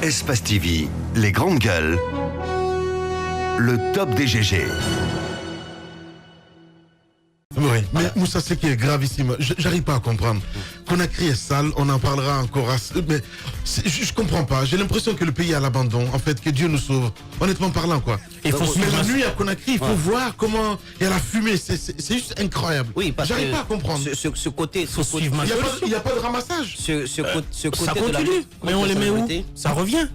Espace TV, les grandes gueules, le top des GG. Oui, mais Moussa, ce qui est gravissime, j'arrive pas à comprendre. Conakry est sale, on en parlera encore. Mais je comprends pas. J'ai l'impression que le pays est à l'abandon. En fait, que Dieu nous sauve. Honnêtement parlant, quoi. Mais la nuit à Conakry, il faut voir comment il y a la fumée. C'est juste incroyable. Oui, parce j'arrive que pas à comprendre. Ce côté, il n'y a pas de ramassage. Ce côté ça continue. Mais on les met où? Ça revient.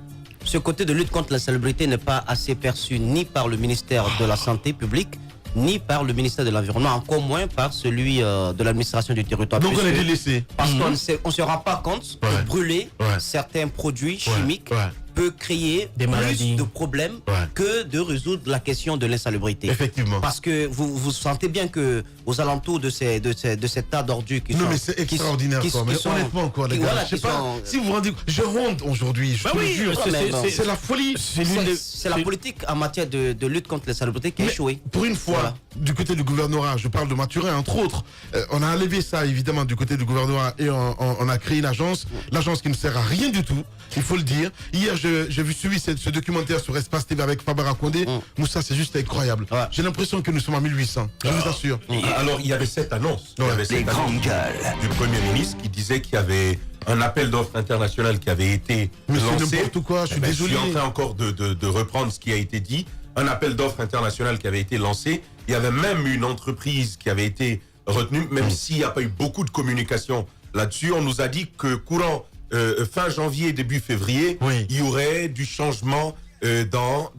Ce côté de lutte contre la salubrité n'est pas assez perçu ni par le ministère de la Santé publique, ni par le ministère de l'Environnement, encore moins par celui de l'administration du territoire. Donc on est délaissé. Parce qu'on ne se rend pas compte que brûler certains produits chimiques peut créer des maladies, de problèmes que de résoudre la question de l'insalubrité. Effectivement. Parce que vous sentez bien que aux alentours de ces tas d'ordures qui sont... Non mais c'est extraordinaire quoi. Mais honnêtement quoi les gars, je sais pas si vous vous rendez compte, je ronde aujourd'hui, je te jure, c'est la folie. C'est la politique en matière de lutte contre l'insalubrité qui a échoué. Pour une fois, du côté du gouvernorat, je parle de Mathurin entre autres, on a enlevé ça évidemment du côté du gouvernorat et on a créé une agence, l'agence qui ne sert à rien du tout, il faut le dire. Hier j'ai vu suivi ce documentaire sur Espace TV avec Fabara Condé. Moussa, c'est juste incroyable. J'ai l'impression que nous sommes en 1800, je vous assure. Alors il y avait cette annonce, du Premier ministre qui disait qu'il y avait un appel d'offres international qui avait été lancé. N'importe quoi, je suis désolé. Je suis en train encore de reprendre ce qui a été dit. Un appel d'offres international qui avait été lancé. Il y avait même une entreprise qui avait été retenue, même s'il n'y a pas eu beaucoup de communication là-dessus. On nous a dit que courant fin janvier, début février, il y aurait du changement dans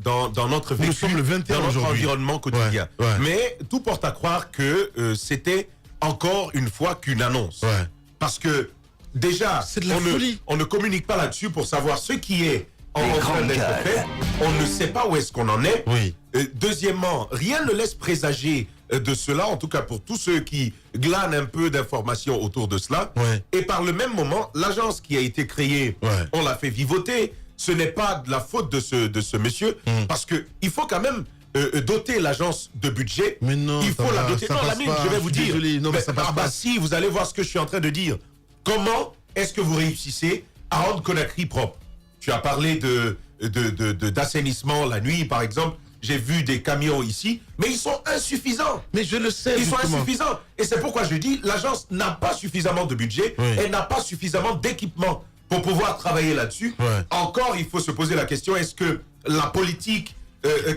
notre vécu, nous sommes le 21 dans notre environnement quotidien. Mais tout porte à croire que c'était encore une fois qu'une annonce. Parce que déjà, on ne communique pas là-dessus pour savoir ce qui est en train d'être fait. On ne sait pas où est-ce qu'on en est. Deuxièmement, rien ne laisse présager de cela, en tout cas pour tous ceux qui glanent un peu d'informations autour de cela. Et par le même moment, l'agence qui a été créée, on l'a fait vivoter. Ce n'est pas de la faute de ce monsieur, parce que il faut quand même doter l'agence de budget. Mais non, il faut la doter. Non, Lamine, je vais vous dire. Non, mais ça passe pas. Si, vous allez voir ce que je suis en train de dire. Comment est-ce que vous réussissez à rendre Conakry propre? Tu as parlé d'assainissement la nuit, par exemple. J'ai vu des camions ici, mais ils sont insuffisants. Mais je le sais. Ils sont insuffisants. Et c'est pourquoi je dis, l'agence n'a pas suffisamment de budget, elle n'a pas suffisamment d'équipement pour pouvoir travailler là-dessus. Encore, il faut se poser la question, est-ce que la politique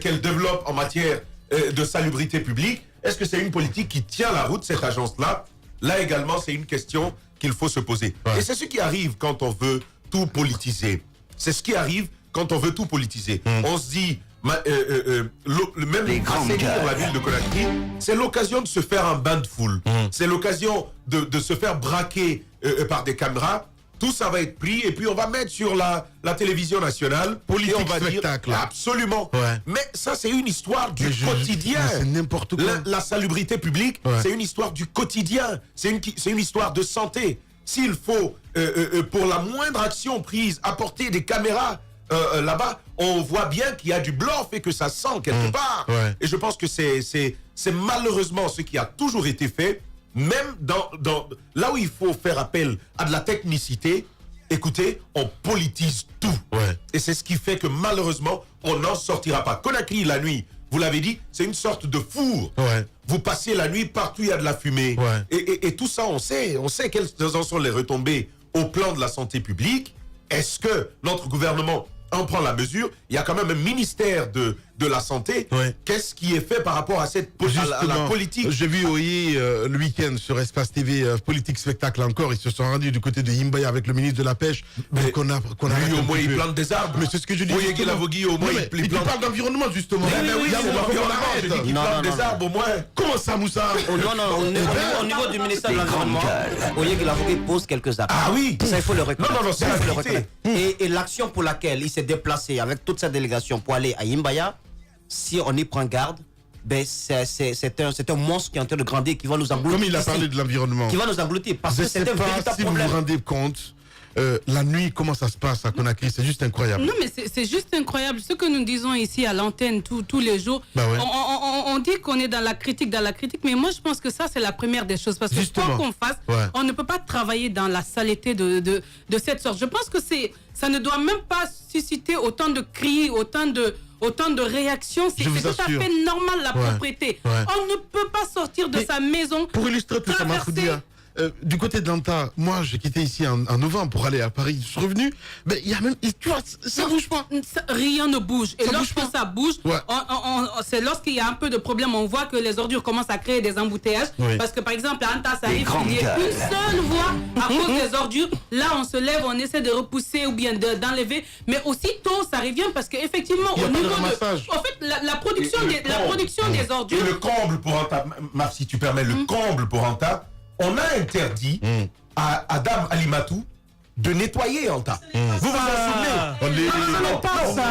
qu'elle développe en matière de salubrité publique, est-ce que c'est une politique qui tient la route, cette agence-là? Là également, c'est une question qu'il faut se poser. Et c'est ce qui arrive quand on veut tout politiser. C'est ce qui arrive quand on veut tout politiser. On se dit, même assainir la ville de Conakry, c'est l'occasion de se faire un bain de foule. C'est l'occasion de se faire braquer par des caméras. Tout ça va être pris et puis on va mettre sur la télévision nationale. Politique, et on va spectacle. Dire, absolument. Mais ça, c'est une histoire du quotidien. C'est n'importe quoi. La salubrité publique, c'est une histoire du quotidien. C'est une histoire de santé. S'il faut, pour la moindre action prise, apporter des caméras là-bas, on voit bien qu'il y a du bluff et que ça sent quelque part. Et je pense que c'est malheureusement ce qui a toujours été fait. Même là où il faut faire appel à de la technicité, écoutez, on politise tout. Et c'est ce qui fait que malheureusement, on n'en sortira pas. Conakry, la nuit, vous l'avez dit, c'est une sorte de four. Vous passez la nuit, partout il y a de la fumée. Et tout ça, on sait quelles en sont les retombées au plan de la santé publique. Est-ce que notre gouvernement en prend la mesure? Il y a quand même un ministère de la santé. Qu'est-ce qui est fait par rapport à cette à la politique? J'ai vu le week-end sur Espace TV, politique spectacle encore, ils se sont rendus du côté de Himbaya avec le ministre de la Pêche. Mais qu'on a lui, au moins, il plante des arbres. Mais c'est ce que je dis. Au moins, il plante d'environnement, justement. Il plante des arbres, au moins. Comment ça, Moussa? Non, au niveau du ministère de l'Environnement, Oyegui pose quelques actes. Ah oui. Ça, il faut le reconnaître. Non, c'est la vérité. Et l'action pour laquelle il s'est déplacé avec toute sa délégation pour aller à Himbaya, si on y prend garde, ben c'est un monstre qui est en train de grandir, qui va nous engloutir. Comme il a parlé de l'environnement. Qui va nous engloutir, parce que c'est un véritable problème. Vous vous rendez compte, la nuit, comment ça se passe à Conakry, c'est juste incroyable. Non, mais c'est juste incroyable. Ce que nous disons ici à l'antenne tous les jours, on dit qu'on est dans la critique, mais moi je pense que ça c'est la première des choses. Parce que quoi qu'on fasse, on ne peut pas travailler dans la saleté de cette sorte. Je pense que ça ne doit même pas susciter autant de cris, autant de réactions. C'est tout à fait normal, la propriété. Ouais. On ne peut pas sortir de sa maison. Pour illustrer tout ça, Mahfoudia, du côté de l'Anta, moi j'ai quitté ici en novembre pour aller à Paris. Je suis revenu, mais il y a même, tu vois, ça bouge pas. Rien ne bouge. Et lorsque ça bouge, c'est lorsqu'il y a un peu de problème, on voit que les ordures commencent à créer des embouteillages. Oui. Parce que par exemple, à Anta, ça arrive qu'il y ait une seule voie à cause des ordures. Là, on se lève, on essaie de repousser ou bien d'enlever. Mais aussitôt, ça revient parce qu'effectivement, au niveau en fait, la production des ordures. Et le comble pour Anta, si tu permets, le comble pour Anta, on a interdit à Dame Alimatou de nettoyer Anta. Vous vous en souvenez? Non, pas ça.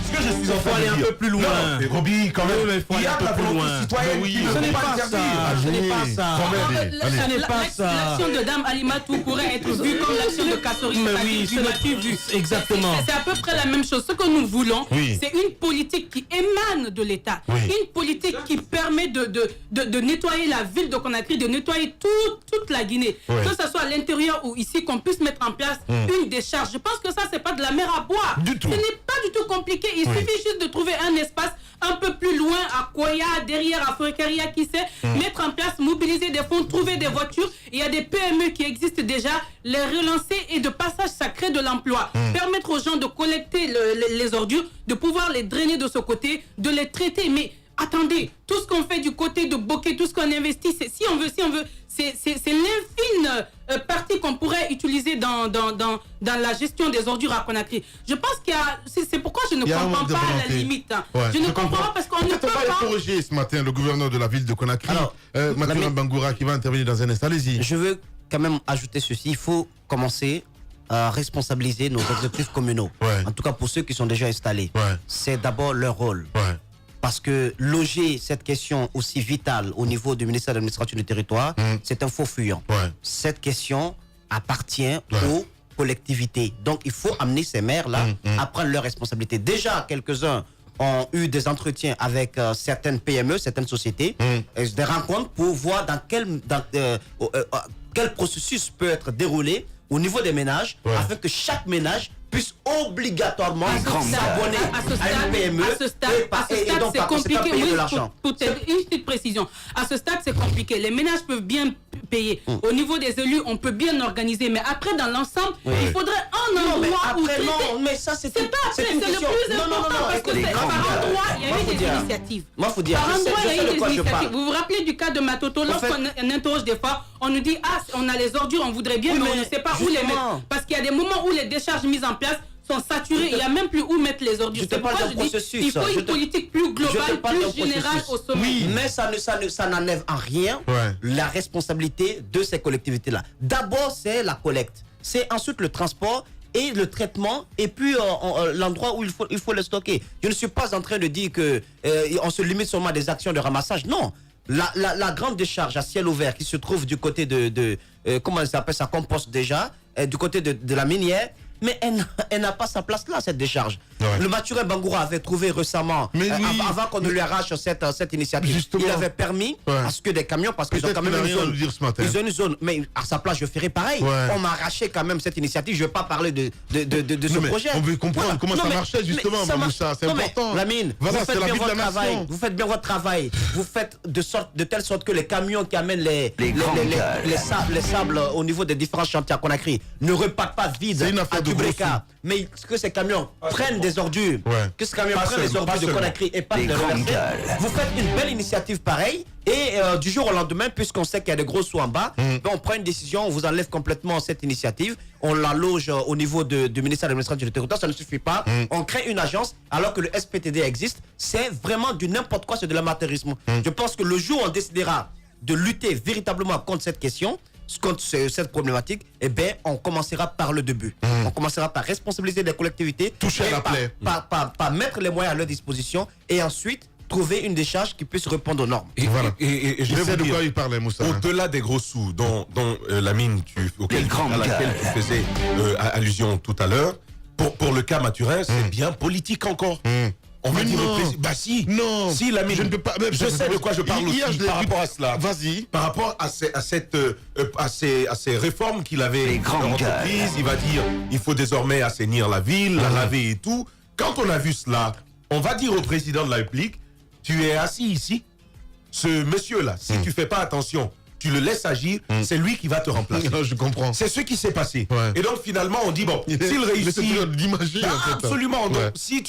Ce que je suis en train de dire. Aller un peu plus loin. Mais Roby, quand même, il y a la volonté citoyenne. Ce n'est pas ça. Ce n'est pas ça. Ce n'est pas ça. L'action de Dame Alimatou pourrait être vue comme l'action de Kassori. Mais oui, ce n'est pas vu. Exactement. C'est à peu près la même chose. Ce que nous voulons, c'est une politique qui émane de l'État. Une politique qui permet de nettoyer la ville de Conakry, de nettoyer toute la Guinée. Que ce soit à l'intérieur ou ici, qu'on puisse mettre en place une décharge. Je pense que ça, c'est pas de la mer à boire. Du tout. Ce n'est pas du tout compliqué. Il suffit juste de trouver un espace un peu plus loin, à Koya, derrière, à Fourekaria, qui sait, mettre en place, mobiliser des fonds, trouver des voitures. Il y a des PME qui existent déjà, les relancer et de passage, ça crée de l'emploi. Permettre aux gens de collecter les ordures, de pouvoir les drainer de ce côté, de les traiter. Mais attendez, tout ce qu'on fait du côté de Bokeh, tout ce qu'on investit, si on veut, c'est l'infime partie qu'on pourrait utiliser dans la gestion des ordures à Conakry. Je pense qu'il y a... C'est pourquoi je ne comprends pas la limite. Je ne comprends pas parce qu'on ne peut pas... On va interroger ce matin le gouverneur de la ville de Conakry, Mathurin Bangoura, qui va intervenir dans un instant. Allez-y. Je veux quand même ajouter ceci. Il faut commencer à responsabiliser nos exécutifs communaux. En tout cas pour ceux qui sont déjà installés. C'est d'abord leur rôle. Parce que loger cette question aussi vitale au niveau du ministère de l'administration du territoire, c'est un faux fuyant. Cette question appartient aux collectivités. Donc il faut amener ces maires-là à prendre leurs responsabilités. Déjà, quelques-uns ont eu des entretiens avec certaines PME, certaines sociétés, des rencontres pour voir dans quel processus peut être déroulé au niveau des ménages, afin que chaque ménage puisse obligatoirement s'abonner à une PME et donc par conséquent payer de l'argent. Une petite précision. À ce stade, c'est compliqué. Les ménages peuvent bien payer. Au niveau des élus, on peut bien organiser. Mais après, dans l'ensemble, il faudrait un endroit où traiter. Non, mais ça, c'est pas après, c'est le plus important parce que par endroit, il y a eu des initiatives. Moi, il faut dire, par endroit, il y a eu des initiatives. Vous vous rappelez du cas de Matoto, lorsqu'on interroge des fois, on nous dit, on a les ordures, on voudrait bien, mais on ne sait pas où les mettre. Parce qu'il y a des moments où les décharges mises en place sont saturés, il n'y a même plus où mettre les ordures. C'est pourquoi je dis il faut une politique plus globale, plus générale au sommet. Oui, mais ça n'enlève en rien la responsabilité de ces collectivités-là. D'abord, c'est la collecte. C'est ensuite le transport et le traitement, et puis l'endroit où il faut le stocker. Je ne suis pas en train de dire qu'on se limite seulement à des actions de ramassage. Non. La grande décharge à ciel ouvert qui se trouve du côté de comment ça s'appelle, ça composte déjà, du côté de la minière, mais elle n'a pas sa place là, cette décharge. Le Mathurin Bangoura avait trouvé récemment, avant qu'on ne lui arrache cette initiative, justement, il avait permis à ce que des camions, parce qu'ils ont quand même une zone, mais à sa place je ferai pareil. On m'a arraché quand même cette initiative, je ne vais pas parler de ce projet. On veut comprendre comment ça marchait justement, Mamoussa, c'est important. Lamine, vous faites bien votre travail, vous faites de telle sorte que les camions qui amènent les sables au niveau des différents chantiers à Conakry ne repartent pas vides à Tubreka, mais que ces camions prennent des ordures, que ces camions prennent des ordures de Conakry et pas de les reverser. Vous faites une belle initiative pareille et du jour au lendemain, puisqu'on sait qu'il y a des gros sous en bas, on prend une décision, on vous enlève complètement cette initiative, on la loge au niveau du ministère de l'administration du territoire, ça ne suffit pas. On crée une agence alors que le SPTD existe. C'est vraiment du n'importe quoi, c'est de l'amateurisme. Je pense que le jour où on décidera de lutter véritablement contre cette question, contre cette problématique, eh bien, on commencera par le début. On commencera par responsabiliser les collectivités, toucher à la plaie, par mettre les moyens à leur disposition et ensuite trouver une décharge qui puisse répondre aux normes. Et je sais de quoi il parlait, Moussa. Au-delà des gros sous dont la mine à laquelle tu faisais allusion tout à l'heure, pour le cas Mathurin, c'est bien politique encore. on va dire au président. Bah si. Non. Si, Lamine. Je ne peux pas. Je sais de quoi je parle aussi par rapport à cela. Vas-y. Par rapport à ces réformes qu'il avait entreprises, il va dire il faut désormais assainir la ville, la laver et tout. Quand on a vu cela, on va dire au président de la République, tu es assis ici, ce monsieur-là, si tu fais pas attention, tu le laisses agir, c'est lui qui va te remplacer. Je comprends. C'est ce qui s'est passé. Ouais. Et donc finalement, on dit bon, s'il réussit, d'imaginer, en fait. absolument. Ouais. Donc si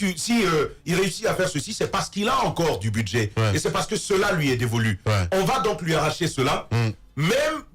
il réussit à faire ceci, c'est parce qu'il a encore du budget et c'est parce que cela lui est dévolu. Ouais. On va donc lui arracher cela, même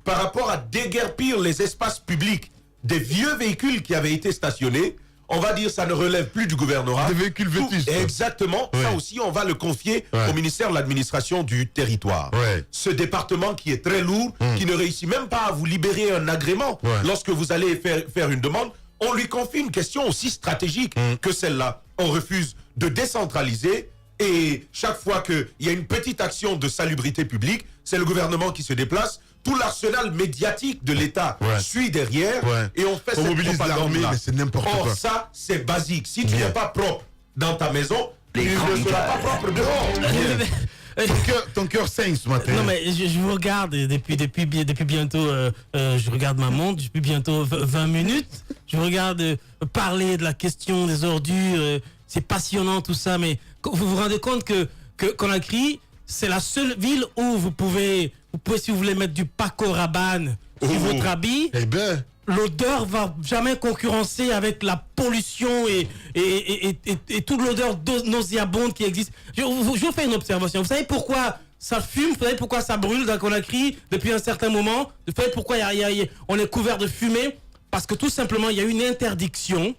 par rapport à déguerpir les espaces publics des vieux véhicules qui avaient été stationnés. On va dire ça ne relève plus du gouvernorat. Des véhicules vétustes. Exactement. Ouais. Ça aussi, on va le confier Ouais. au ministère de l'administration du territoire. Ouais. Ce département qui est très lourd, qui ne réussit même pas à vous libérer un agrément Ouais. lorsque vous allez faire une demande, on lui confie une question aussi stratégique que celle-là. On refuse de décentraliser et chaque fois qu'il y a une petite action de salubrité publique, c'est le gouvernement qui se déplace. Tout l'arsenal médiatique de l'État suit derrière et on fait on cette mobilise l'armée, propagande-là. mais c'est n'importe quoi. Or, ça, c'est basique. Si tu n'es pas propre dans ta maison, tu ne seras pas propre dehors. Ton cœur saigne ce matin. Non, mais je vous regarde depuis bientôt, je regarde ma montre, depuis bientôt 20 minutes. Je regarde parler de la question des ordures. C'est passionnant tout ça, mais vous vous rendez compte que Conakry, c'est la seule ville où vous pouvez, si vous voulez mettre du Paco Rabanne sur votre habit. Eh ben. L'odeur va jamais concurrencer avec la pollution et toute l'odeur nauséabonde qui existe. Je vous fais une observation. Vous savez pourquoi ça fume? Vous savez pourquoi ça brûle dans Conakry depuis un certain moment? Vous savez pourquoi on est couvert de fumée? Parce que tout simplement, il y a une interdiction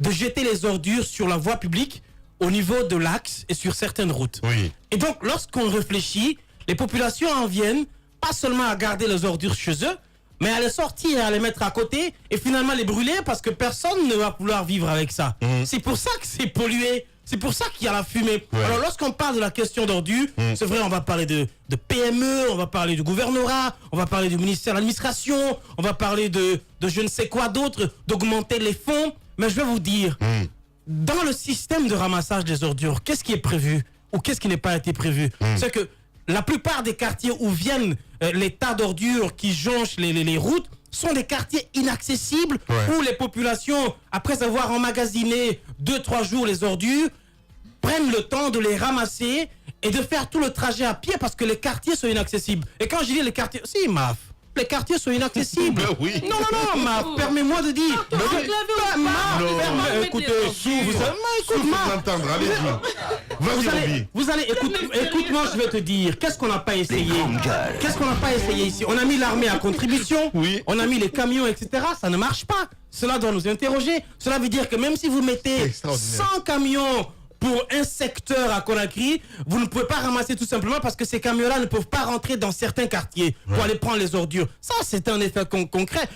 de jeter les ordures sur la voie publique au niveau de l'axe et sur certaines routes. Oui. Et donc, lorsqu'on réfléchit, les populations en viennent pas seulement à garder les ordures chez eux, mais à les sortir, à les mettre à côté et finalement les brûler parce que personne ne va vouloir vivre avec ça. C'est pour ça que c'est pollué. C'est pour ça qu'il y a la fumée. Ouais. Alors lorsqu'on parle de la question d'ordures, c'est vrai, on va parler de PME, on va parler du gouvernorat, on va parler du ministère de l'administration, on va parler de je ne sais quoi d'autre, d'augmenter les fonds. Mais je vais vous dire, dans le système de ramassage des ordures, qu'est-ce qui est prévu ou qu'est-ce qui n'est pas été prévu? C'est que la plupart des quartiers où viennent les tas d'ordures qui jonchent les routes sont des quartiers inaccessibles où les populations, après avoir emmagasiné 2-3 jours les ordures, prennent le temps de les ramasser et de faire tout le trajet à pied parce que les quartiers sont inaccessibles. Et quand je dis les quartiers, si Maf, les quartiers sont inaccessibles. Oui. Non, Maf, permets-moi de dire. Écoutez, vous allez, écoute-moi, je vais te dire, qu'est-ce qu'on n'a pas essayé? Qu'est-ce qu'on n'a pas essayé ici? On a mis l'armée à contribution, on a mis les camions, etc. Ça ne marche pas. Cela doit nous interroger. Cela veut dire que même si vous mettez 100 camions pour un secteur à Conakry, vous ne pouvez pas ramasser tout simplement parce que ces camions-là ne peuvent pas rentrer dans certains quartiers pour aller prendre les ordures. Ça, c'est un effet concret.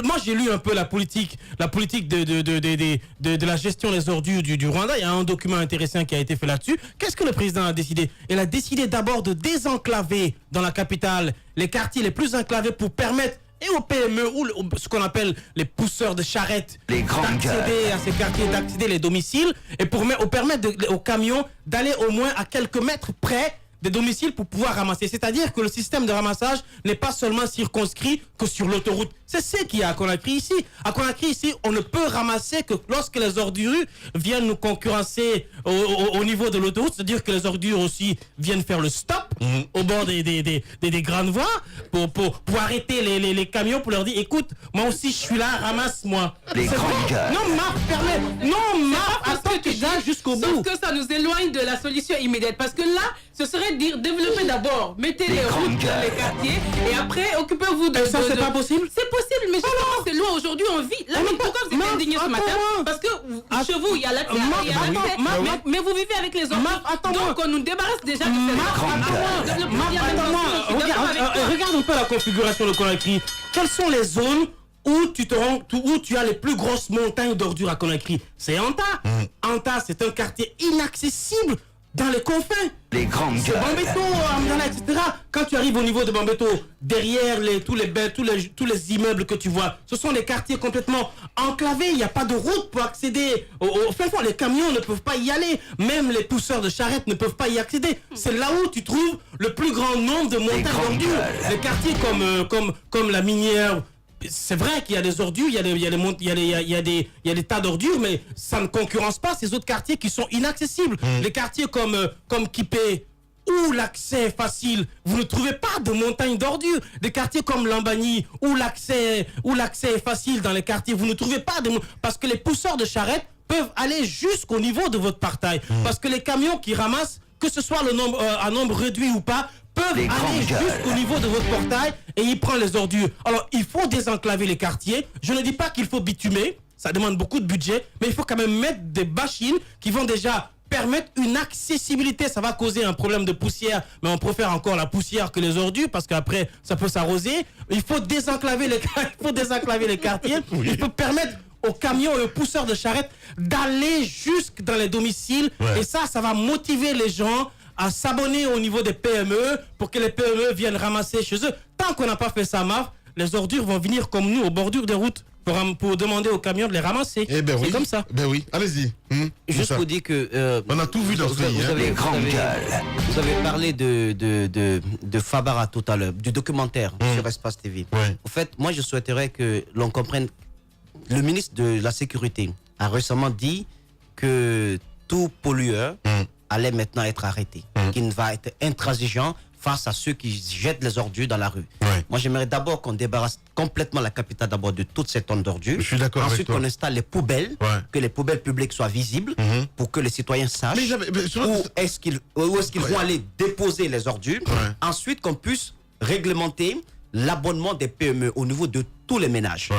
Moi, j'ai lu un peu la politique de la gestion des ordures du Rwanda. Il y a un document intéressant qui a été fait là-dessus. Qu'est-ce que le président a décidé? Il a décidé d'abord de désenclaver dans la capitale les quartiers les plus enclavés pour permettre et aux PME ou ce qu'on appelle les pousseurs de charrettes d'accéder à ces quartiers, d'accéder les domiciles et pour permettre aux camions d'aller au moins à quelques mètres près des domiciles pour pouvoir ramasser. C'est-à-dire que le système de ramassage n'est pas seulement circonscrit que sur l'autoroute. C'est ce qu'il y a à Conakry ici. À Conakry ici, on ne peut ramasser que lorsque les ordures viennent nous concurrencer au niveau de l'autoroute. C'est-à-dire que les ordures aussi viennent faire le stop au bord des grandes voies pour arrêter les camions pour leur dire écoute, moi aussi je suis là, ramasse-moi. Non, Marc, permets. Non, Marc, attends que j'aille jusqu'au bout. Sauf que ça nous éloigne de la solution immédiate. Parce que là, ce serait dire développer d'abord, mettez les routes dans les quartiers et après occupez-vous de. Ça, c'est pas possible? C'est possible, mais justement, c'est loin aujourd'hui, on vit. Là, pourquoi vous êtes indigné ce matin? Parce que chez vous, il y a l'accès. Mais vous vivez avec les autres. Donc, on nous débarrasse déjà de ces Regarde un peu la configuration de Conakry. Quelles sont les zones où tu as les plus grosses montagnes d'ordures à Conakry? C'est Anta. Anta, c'est un quartier inaccessible dans les confins. Les grandes C'est gueules. Bambeto, Amdala, etc. Quand tu arrives au niveau de Bambeto, derrière tous les immeubles que tu vois, ce sont des quartiers complètement enclavés. Il n'y a pas de route pour accéder au fin fond. Les camions ne peuvent pas y aller. Même les pousseurs de charrettes ne peuvent pas y accéder. C'est là où tu trouves le plus grand nombre de montagnes d'ordures. Les quartiers comme la minière. C'est vrai qu'il y a des ordures, il y a des tas d'ordures, mais ça ne concurrence pas ces autres quartiers qui sont inaccessibles. Les quartiers comme Kipé, où l'accès est facile, vous ne trouvez pas de montagnes d'ordures. Des quartiers comme Lambani, où l'accès est facile dans les quartiers, vous ne trouvez pas parce que les pousseurs de charrettes peuvent aller jusqu'au niveau de votre portail. Parce que les camions qui ramassent, que ce soit un nombre réduit ou pas, peuvent aller jusqu'au niveau de votre portail et y prendre les ordures. Alors, il faut désenclaver les quartiers. Je ne dis pas qu'il faut bitumer, ça demande beaucoup de budget, mais il faut quand même mettre des machines qui vont déjà permettre une accessibilité. Ça va causer un problème de poussière, mais on préfère encore la poussière que les ordures parce qu'après, ça peut s'arroser. Il faut désenclaver les quartiers. Il faut permettre aux camions et aux pousseurs de charrettes d'aller jusque dans les domiciles. Et ça va motiver les gens à s'abonner au niveau des PME pour que les PME viennent ramasser chez eux. Tant qu'on n'a pas fait ça, MAF, les ordures vont venir comme nous, aux bordures des routes, pour demander aux camions de les ramasser. C'est comme ça. Ben oui, allez-y. Juste pour dire que... on a tout vu dans ce pays. Vous avez parlé de Fabara tout à l'heure, du documentaire sur Espace TV. En fait, moi, je souhaiterais que l'on comprenne... Le ministre de la Sécurité a récemment dit que tout pollueur allait maintenant être arrêté, qu'il va être intransigeant face à ceux qui jettent les ordures dans la rue. Moi, j'aimerais d'abord qu'on débarrasse complètement la capitale d'abord de toutes ces tonnes d'ordures. Je suis d'accord avec toi. Ensuite, qu'on installe les poubelles, que les poubelles publiques soient visibles pour que les citoyens sachent où est-ce qu'ils vont aller déposer les ordures. Ensuite, qu'on puisse réglementer l'abonnement des PME au niveau de tous les ménages.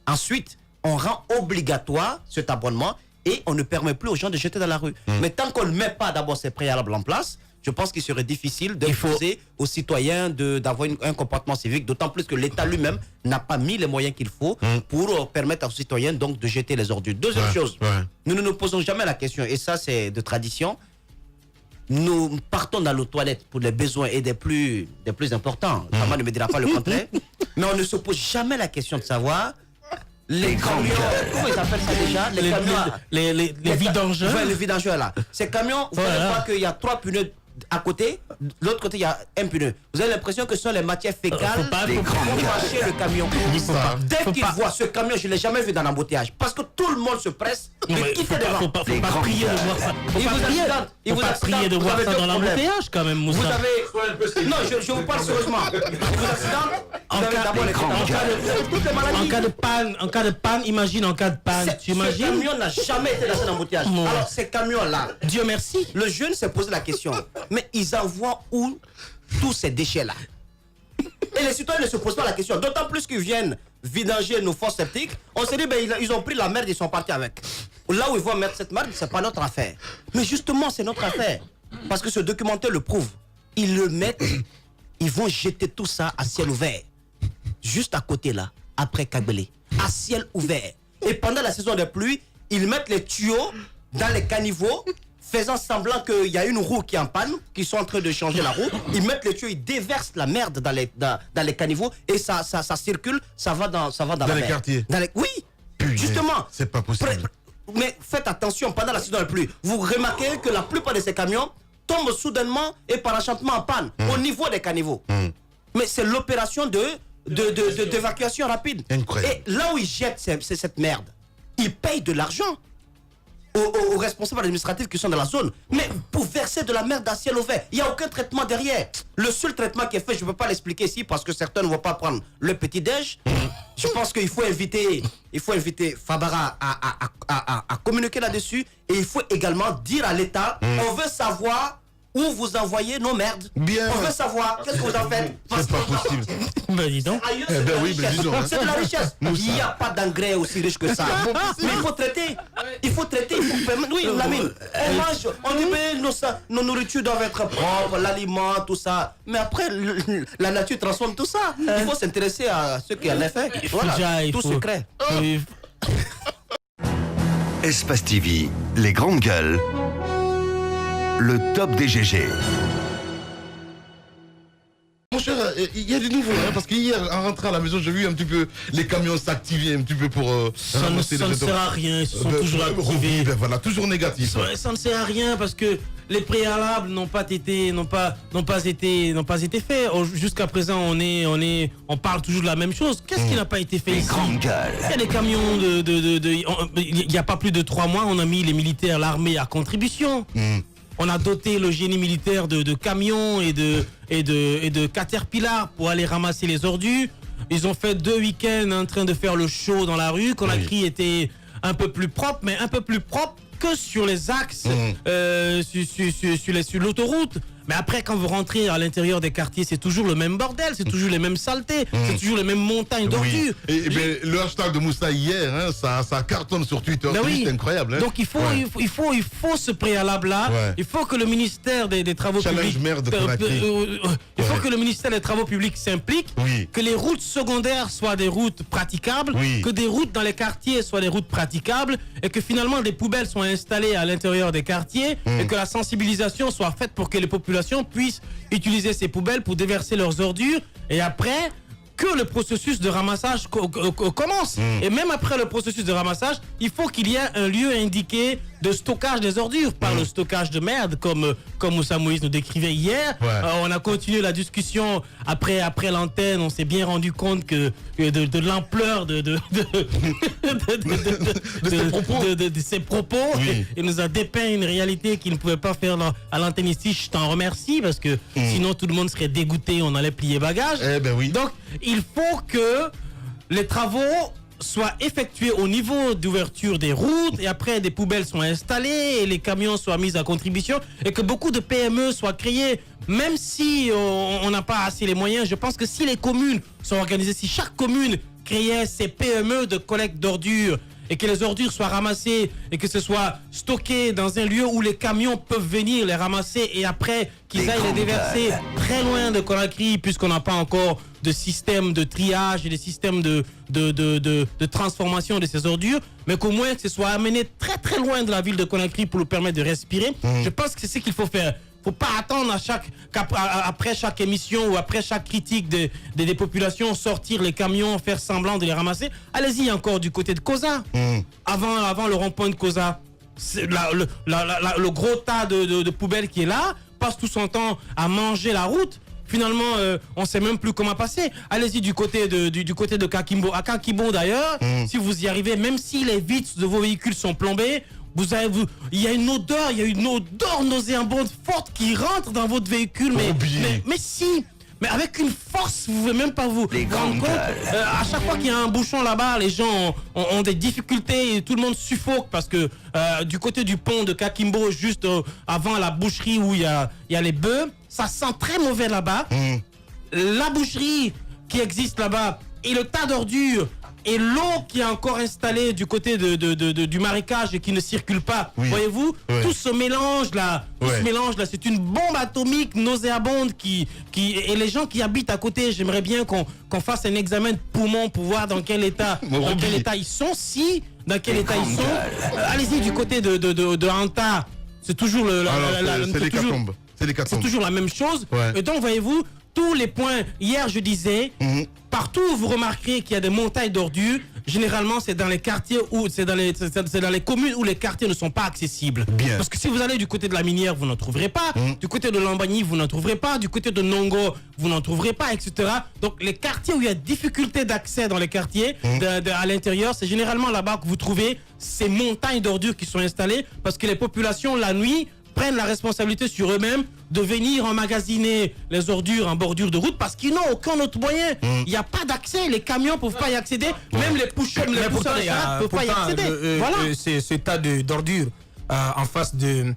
Ensuite, on rend obligatoire cet abonnement et on ne permet plus aux gens de jeter dans la rue. Mais tant qu'on ne met pas d'abord ces préalables en place, je pense qu'il serait difficile d'imposer aux citoyens d'avoir un comportement civique, d'autant plus que l'État lui-même n'a pas mis les moyens qu'il faut pour permettre aux citoyens donc de jeter les ordures. Deuxième chose, nous ne nous posons jamais la question, et ça c'est de tradition, nous partons dans nos toilettes pour les besoins et des plus importants. Maman ne me dira pas le contraire, mais on ne se pose jamais la question de savoir les camions, comment ils appellent ça déjà? Les vidangeurs. Ouais, les vidangeurs là. Ces camions, vous allez voir qu'il y a 3 pneus à côté, de l'autre côté il y a un pneu. Vous avez l'impression que ce sont les matières fécales qui vont marcher le camion. Dès qu'ils voient ce camion, je ne l'ai jamais vu dans l'embouteillage. Parce que tout le monde se presse de quitter devant. Faut pas prier de voir ça. Faut pas prier de voir ça dans l'embouteillage quand même, Moussa. Vous avez... Non, je vous parle sérieusement. Vous en cas de panne, imagine en cas de panne. Tu imagines? Ce camion n'a jamais été dans un embouteillage. Alors ces camions-là, Dieu merci. Le jeune s'est posé la question. Mais ils envoient où tous ces déchets-là? Et les citoyens ne se posent pas la question. D'autant plus qu'ils viennent vidanger nos fosses septiques. On s'est dit, ils ont pris la merde, ils sont partis avec. Là où ils vont mettre cette merde, c'est pas notre affaire. Mais justement, c'est notre affaire. Parce que ce documentaire le prouve. Ils le mettent, ils vont jeter tout ça à ciel ouvert. Juste à côté là, après Kagbele. À ciel ouvert. Et pendant la saison des pluies, ils mettent les tuyaux dans les caniveaux, faisant semblant qu'il y a une roue qui est en panne, qu'ils sont en train de changer la roue. Ils mettent les tuyaux, ils déversent la merde dans les caniveaux et ça circule, ça va dans la les mer. quartiers. Oui, justement. C'est pas possible. Mais faites attention, pendant la saison de pluie, vous remarquez que la plupart de ces camions tombent soudainement et par enchantement en panne au niveau des caniveaux. Mais c'est l'opération d'évacuation rapide. Incroyable. Et là où ils jettent cette merde, ils payent de l'argent aux responsables administratifs qui sont dans la zone, mais pour verser de la merde à ciel ouvert, il n'y a aucun traitement derrière. Le seul traitement qui est fait, je ne peux pas l'expliquer ici parce que certains ne vont pas prendre le petit déj. Je pense qu'il faut inviter Fabara à communiquer là-dessus et il faut également dire à l'État, on veut savoir où vous envoyez nos merdes. Bien. On veut savoir qu'est-ce que vous en faites. C'est pas possible. Ben dis donc. C'est de la richesse. Il n'y a pas d'engrais aussi riche que ça. Mais il faut traiter. Il faut traiter. Oui, Lamine. On mange. On dit que nos nourritures doivent être propres, l'aliment, tout ça. Mais après, la nature transforme tout ça. Il faut s'intéresser à ce qui en est fait. Voilà. Tout secret. Espace TV, les grandes gueules. le top des GG. Mon cher, il y a du nouveau, hein, parce qu'hier, en rentrant à la maison, j'ai vu un petit peu les camions s'activer un petit peu pour ramasser ça ne sert à rien, ils se sont toujours activés. Voilà, toujours négatif. Ça ne sert à rien parce que les préalables n'ont pas été faits. Jusqu'à présent, on parle toujours de la même chose. Qu'est-ce qui n'a pas été fait ici? Grande gueule. Il y a des camions il n'y a pas plus de 3 mois, on a mis les militaires, l'armée à contribution. On a doté le génie militaire de camions et de Caterpillar pour aller ramasser les ordures. Ils ont fait 2 week-ends en train de faire le show dans la rue. Conakry était un peu plus propre, mais un peu plus propre que sur les axes, sur l'autoroute. Mais après, quand vous rentrez à l'intérieur des quartiers, c'est toujours le même bordel, c'est toujours les mêmes saletés, c'est toujours les mêmes montagnes d'ordures. Et le hashtag de Moussa hier, hein, ça cartonne sur Twitter, c'est incroyable. Hein. Donc il faut ce préalable-là. Ouais. Il faut que le ministère des Travaux publics, il faut que le ministère des Travaux publics s'implique, que les routes secondaires soient des routes praticables, que des routes dans les quartiers soient des routes praticables, et que finalement des poubelles soient installées à l'intérieur des quartiers, et que la sensibilisation soit faite pour que les populations puissent utiliser ces poubelles pour déverser leurs ordures, et après que le processus de ramassage commence. Et même après le processus de ramassage, il faut qu'il y ait un lieu indiqué de stockage des ordures, pas le stockage de merde comme Moussa Moïse nous décrivait hier. On a continué la discussion après l'antenne, on s'est bien rendu compte que de l'ampleur de ses propos. Il nous a dépeint une réalité qu'il ne pouvait pas faire à l'antenne ici. Je t'en remercie parce que sinon tout le monde serait dégoûté, on allait plier bagages. Donc il faut que les travaux soient effectués au niveau d'ouverture des routes, et après des poubelles soient installées et les camions soient mis à contribution, et que beaucoup de PME soient créées. Même si on n'a pas assez les moyens, je pense que si les communes sont organisées, si chaque commune créait ses PME de collecte d'ordures, et que les ordures soient ramassées et que ce soit stocké dans un lieu où les camions peuvent venir les ramasser, et après qu'ils aillent les déverser très loin de Conakry, puisqu'on n'a pas encore de système de triage et de système de transformation de ces ordures, mais qu'au moins que ce soit amené très très loin de la ville de Conakry pour nous permettre de respirer. Je pense que c'est ce qu'il faut faire. Faut pas attendre après chaque émission ou après chaque critique des populations, sortir les camions, faire semblant de les ramasser. Allez-y encore du côté de Koza. Avant le rond-point de Koza, le gros tas de poubelles qui est là passe tout son temps à manger la route. Finalement, on ne sait même plus comment passer. Allez-y du côté de Kakimbo. À Kakimbo d'ailleurs, si vous y arrivez, même si les vitres de vos véhicules sont plombées, il y a une odeur nauséabonde forte qui rentre dans votre véhicule, mais avec une force, vous ne pouvez même pas vous rendre compte. À chaque fois qu'il y a un bouchon là-bas, les gens ont des difficultés et tout le monde suffoque parce que du côté du pont de Kakimbo, juste avant la boucherie où il y a les bœufs, ça sent très mauvais là-bas. La boucherie qui existe là-bas et le tas d'ordures et l'eau qui est encore installée du côté du marécage et qui ne circule pas, voyez-vous, tout ce mélange là, c'est une bombe atomique nauséabonde et les gens qui habitent à côté, j'aimerais bien qu'on fasse un examen de poumon pour voir dans quel état ils sont, allez-y du côté de Anta, c'est toujours c'est toujours la même chose. Et donc voyez-vous, tous les points, hier je disais, partout où vous remarquerez qu'il y a des montagnes d'ordures, généralement c'est dans les quartiers c'est dans les communes où les quartiers ne sont pas accessibles. Parce que si vous allez du côté de la Minière, vous n'en trouverez pas, du côté de Lambagny, vous n'en trouverez pas, du côté de Nongo, vous n'en trouverez pas, etc. Donc les quartiers où il y a difficulté d'accès dans les quartiers, à l'intérieur, c'est généralement là-bas que vous trouvez ces montagnes d'ordures qui sont installées, parce que les populations, la nuit, prennent la responsabilité sur eux-mêmes de venir emmagasiner les ordures en bordure de route parce qu'ils n'ont aucun autre moyen. Il n'y a pas d'accès, les camions ne peuvent pas y accéder, même les pousseurs de ne peuvent pas y accéder. Voilà. C'est ce tas d'ordures en face de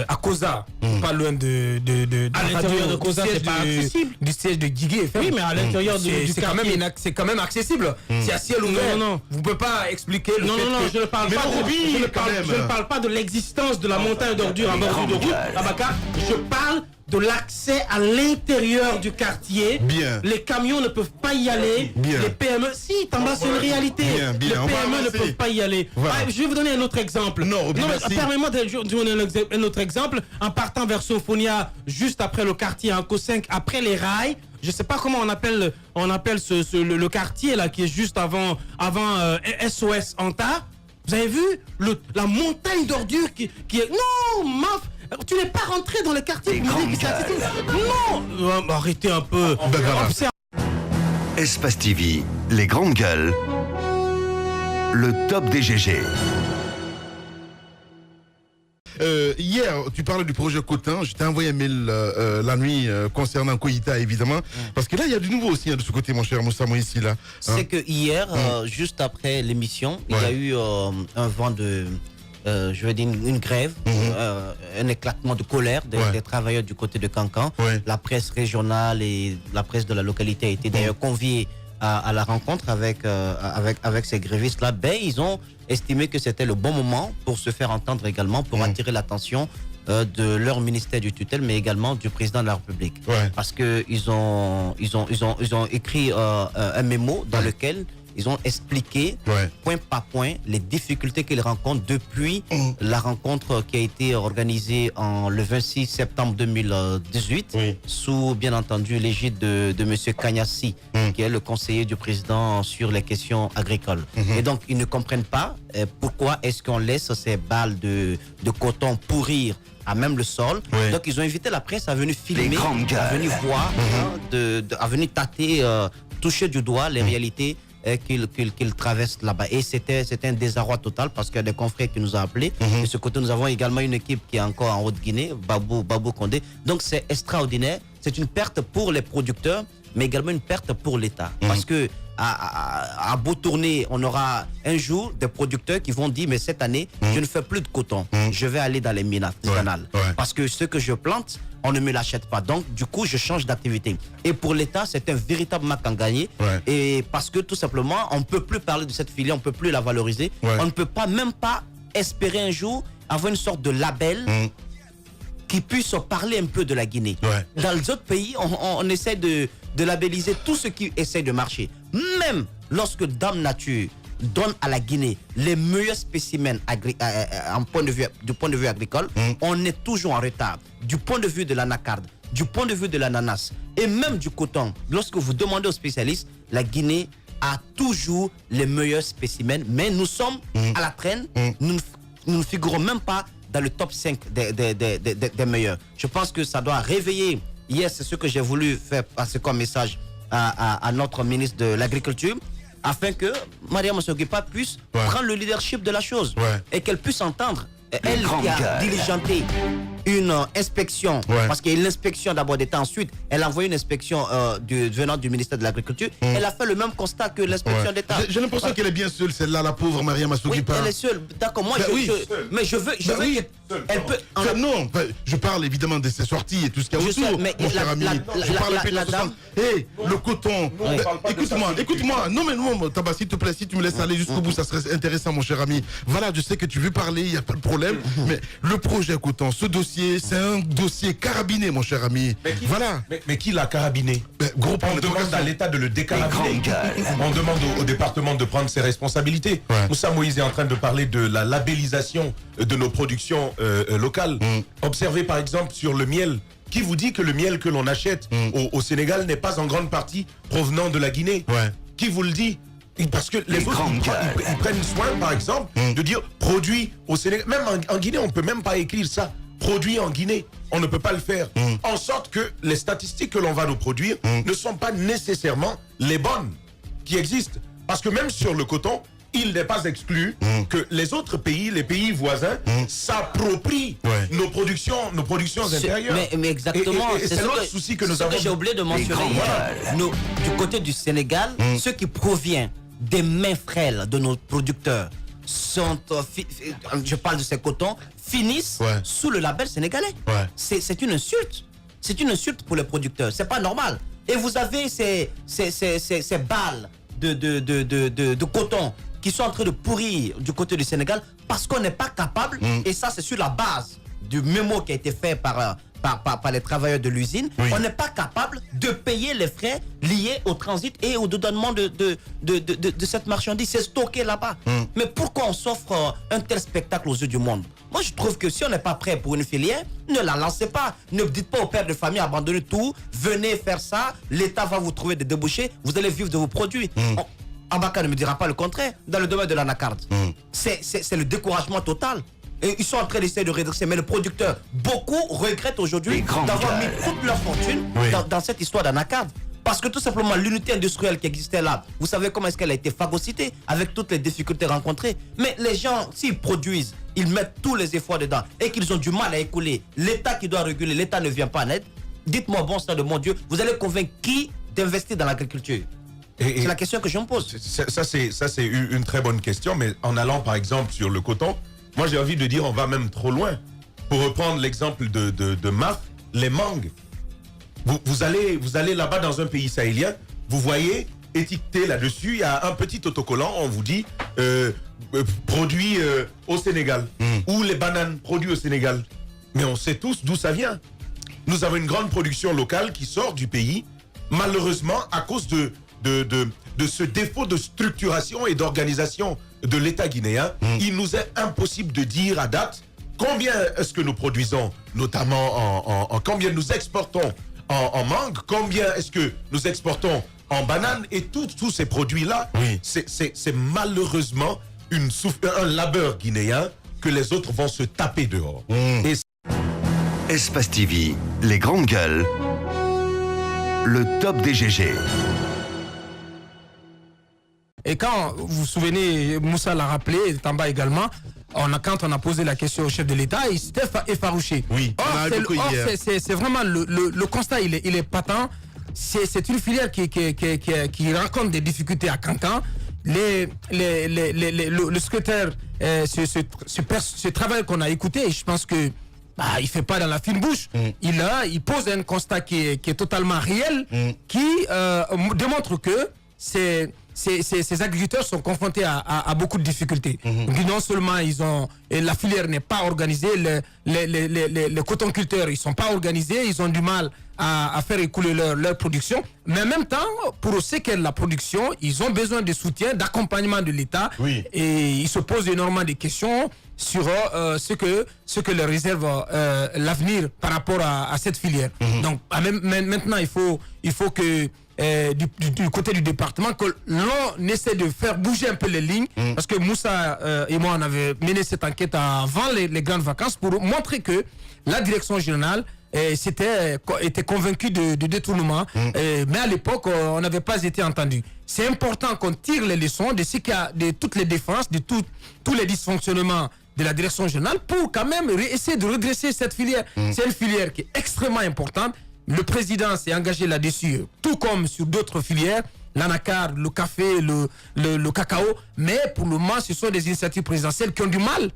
à Koza, pas loin à l'intérieur de Koza, c'est pas accessible. Du siège de Guigué. Oui, mais à l'intérieur du quartier, c'est quand même accessible. C'est à ciel ouvert. Non. Vous ne pouvez pas expliquer le fait que... je ne parle pas de l'existence de la montagne d'ordures en bordure de route, Abaka. Je parle de l'accès à l'intérieur du quartier. Les camions ne peuvent pas y aller. Les PME, si, Tamba, c'est une réalité. Les PME ne peuvent pas y aller. Je vais vous donner un autre exemple. Permettez-moi de donner un autre exemple, en partant vers Sophonia, juste après le quartier Anco 5, après les rails. Je ne sais pas comment on appelle le quartier là qui est juste avant SOS Anta. Vous avez vu la montagne d'ordures qui est... Non, Maf, tu n'es pas rentré dans le quartier. Non, arrêtez un peu. Espace TV, les grandes gueules, le top des GG. Hier, tu parlais du projet Cotin. Je t'ai envoyé un mail la nuit concernant Koïta, évidemment. Parce que là, il y a du nouveau aussi de ce côté, mon cher Moussa Moïsi. C'est que hier, juste après l'émission, il y a eu un vent de... je veux dire une grève, un éclatement de colère des travailleurs du côté de Cancan. La presse régionale et la presse de la localité a été d'ailleurs conviée à la rencontre avec ces grévistes-là. Ils ont estimé que c'était le bon moment pour se faire entendre également, pour attirer l'attention de leur ministère du tutelle, mais également du président de la République. Parce qu'ils ont écrit un mémo dans lequel ils ont expliqué point par point les difficultés qu'ils rencontrent depuis la rencontre qui a été organisée le 26 septembre 2018 sous bien entendu l'égide de M. Kanyassi qui est le conseiller du président sur les questions agricoles. Et donc ils ne comprennent pas pourquoi est-ce qu'on laisse ces balles de coton pourrir à même le sol. Donc ils ont invité la presse à venir filmer, à venir voir, à venir tâter, toucher du doigt les réalités qu'il traverse là-bas. Et c'était un désarroi total parce qu'il y a des confrères qui nous ont appelés. De ce côté, nous avons également une équipe qui est encore en Haute-Guinée, Babou Condé. Donc c'est extraordinaire. C'est une perte pour les producteurs, mais également une perte pour l'État. Parce que à beau tourner, on aura un jour des producteurs qui vont dire mais cette année, je ne fais plus de coton. Je vais aller dans les mines artisanales. Parce que ce que je plante, on ne me l'achète pas. Donc, du coup, je change d'activité. Et pour l'État, c'est un véritable match à gagner. Et parce que, tout simplement, on ne peut plus parler de cette filière, on ne peut plus la valoriser. On ne peut pas, même pas espérer un jour avoir une sorte de label qui puisse parler un peu de la Guinée. Dans les autres pays, on essaie de labelliser tout ce qui essaie de marcher. Même lorsque Dame Nature donne à la Guinée les meilleurs spécimens du point de vue agricole, on est toujours en retard. Du point de vue de l'anacarde, du point de vue de l'ananas et même du coton. Lorsque vous demandez aux spécialistes, la Guinée a toujours les meilleurs spécimens, mais nous sommes à la traîne, nous ne figurons même pas dans le top 5 des meilleurs. Je pense que ça doit réveiller. Hier, c'est ce que j'ai voulu faire passer comme message à notre ministre de l'Agriculture, afin que Mariama Soguipa puisse prendre le leadership de la chose et qu'elle puisse entendre. Elle qui a diligenté une inspection, parce qu'il y a une inspection d'abord d'État, ensuite elle a envoyé une inspection venant du ministère de l'Agriculture. Elle a fait le même constat que l'inspection d'État. J'ai l'impression qu'elle est bien seule, celle-là, la pauvre Mariama Soguipa. Oui, elle est seule. D'accord, moi mais je veux elle peut... Non, je parle évidemment de ses sorties et tout ce qu'il y a autour, mon cher ami. Je parle un peu de la dame. Le coton. Écoute-moi. Non, mais non, Taba, s'il te plaît, si tu me laisses aller jusqu'au bout, ça serait intéressant, mon cher ami. Voilà, je sais que tu veux parler, il n'y a pas de problème. Mais le projet coton, ce dossier, c'est un dossier carabiné, mon cher ami. Mais qui l'a carabiné? On demande à l'État de le décarabiner. On demande au département de prendre ses responsabilités. Moussa Moïse est en train de parler de la labellisation de nos productions locales. Observez par exemple sur le miel. Qui vous dit que le miel que l'on achète au Sénégal n'est pas en grande partie provenant de la Guinée? Qui vous le dit? Parce que les autres, ils prennent soin, par exemple, de dire produit au Sénégal. Même en Guinée, on ne peut même pas écrire ça. Produit en Guinée. On ne peut pas le faire. En sorte que les statistiques que l'on va nous produire ne sont pas nécessairement les bonnes qui existent. Parce que même sur le coton, il n'est pas exclu que les autres pays, les pays voisins, s'approprient nos productions intérieures. Mais exactement, c'est l'autre souci que nous avons. J'ai oublié de mentionner du côté du Sénégal, ce qui provient des mains frêles de nos producteurs sont, je parle de ces cotons, finissent sous le label sénégalais. C'est une insulte. C'est une insulte pour les producteurs. C'est pas normal. Et vous avez ces balles de coton qui sont en train de pourrir du côté du Sénégal parce qu'on n'est pas capable, et ça c'est sur la base du mémo qui a été fait par par les travailleurs de l'usine, on n'est pas capable de payer les frais liés au transit et au dédouanement de cette marchandise. C'est stocké là-bas. Mais pourquoi on s'offre un tel spectacle aux yeux du monde? Moi, je trouve que si on n'est pas prêt pour une filière, ne la lancez pas. Ne dites pas aux pères de famille, abandonnez tout, venez faire ça, l'État va vous trouver des débouchés, vous allez vivre de vos produits. Ambaka ne me dira pas le contraire dans le domaine de l'anacarde. C'est le découragement total. Et ils sont en train d'essayer de redresser. Mais le producteur, beaucoup regrettent aujourd'hui d'avoir mis toute leur fortune dans cette histoire d'anacarde. Parce que tout simplement, l'unité industrielle qui existait là, vous savez comment est-ce qu'elle a été phagocytée avec toutes les difficultés rencontrées. Mais les gens, s'ils produisent, ils mettent tous les efforts dedans et qu'ils ont du mal à écouler, l'État qui doit réguler, l'État ne vient pas en aide. Dites-moi, bon sang de mon Dieu, vous allez convaincre qui d'investir dans l'agriculture? C'est la question que je me pose. Ça, c'est une très bonne question. Mais en allant, par exemple, sur le coton, moi, j'ai envie de dire, on va même trop loin. Pour reprendre l'exemple de MAF, les mangues. Vous allez là-bas dans un pays sahélien, vous voyez étiqueté là-dessus, il y a un petit autocollant, on vous dit produit au Sénégal, ou les bananes produits au Sénégal. Mais on sait tous d'où ça vient. Nous avons une grande production locale qui sort du pays, malheureusement à cause de ce défaut de structuration et d'organisation de l'État guinéen. Il nous est impossible de dire à date combien est-ce que nous produisons, notamment combien nous exportons en mangue, combien est-ce que nous exportons en banane, et tous ces produits-là, c'est malheureusement un labeur guinéen que les autres vont se taper dehors. Et Espace TV, les grandes gueules, le top des GG. Et quand vous vous souvenez, Moussa l'a rappelé, Tamba également, quand on a posé la question au chef de l'État, il s'était effarouché. Or, c'est vraiment le constat, il est patent. C'est une filière qui rencontre des difficultés à Cancan. Le secrétaire, ce travail qu'on a écouté, je pense que il fait pas dans la fine bouche. Il pose un constat qui est totalement réel, qui démontre que ces agriculteurs sont confrontés à beaucoup de difficultés. Donc, non seulement la filière n'est pas organisée, les cotonculteurs ils sont pas organisés, ils ont du mal à faire écouler leur production, mais en même temps, pour séquer la production, ils ont besoin de soutien, d'accompagnement de l'État, et ils se posent énormément de questions sur ce que leur réserve l'avenir par rapport à cette filière. Donc maintenant, il faut que du côté du département, que l'on essaie de faire bouger un peu les lignes, parce que Moussa et moi on avait mené cette enquête avant les grandes vacances pour montrer que la direction générale était convaincue de détournement, mais à l'époque on n'avait pas été entendu. C'est important qu'on tire les leçons de ce qu'il y a, de toutes les défenses, de tous les dysfonctionnements de la direction générale, pour quand même essayer de redresser cette filière. C'est une filière qui est extrêmement importante. Le président s'est engagé là-dessus, tout comme sur d'autres filières, l'anacarde, le café, le cacao. Mais pour le moment, ce sont des initiatives présidentielles qui ont du mal